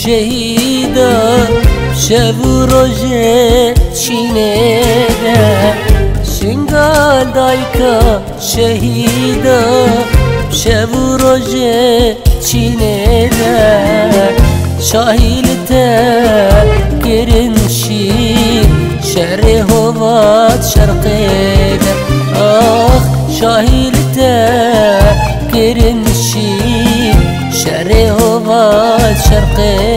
شهیدا شب و روز چینه شنگال دایکا شهیدا شب و روز چینه شاهیلتا کرنشی شهر هوات شرقه آخ شاهیلتا کرنشی شهر هوات شرقه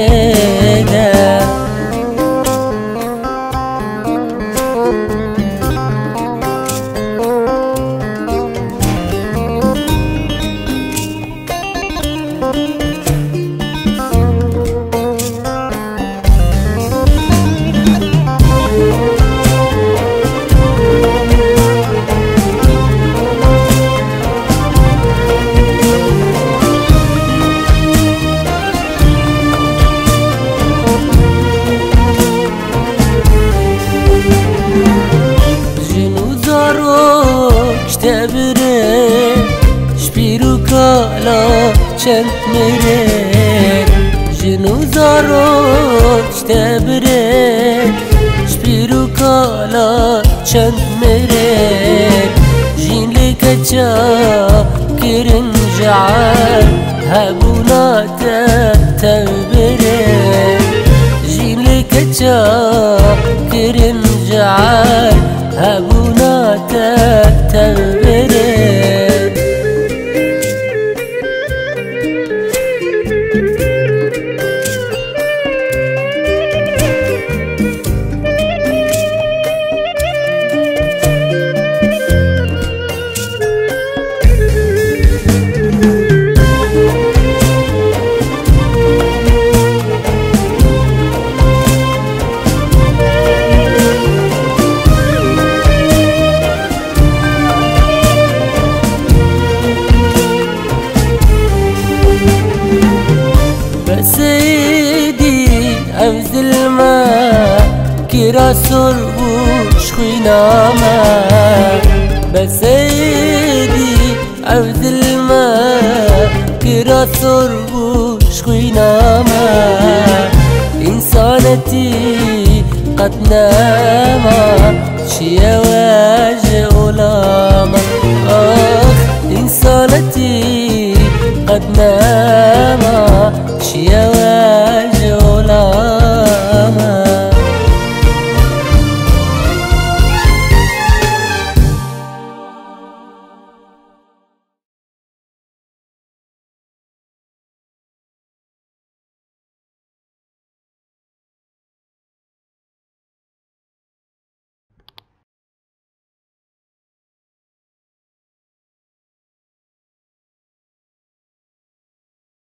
تبره شبيرو كالا چند مره جنو زاروش تبره شبيرو كالا چند مره جين لكچا كرن جعل هبونا تبره جين لكچا كرن جعل هبونا تبره سيدي أفز الماء كرا سربوش خيناما بسيدي أفز الماء كرا سربوش خيناما إنسانتي قد ناما شيا واجه غلاما إنسانتي قد ناما شيا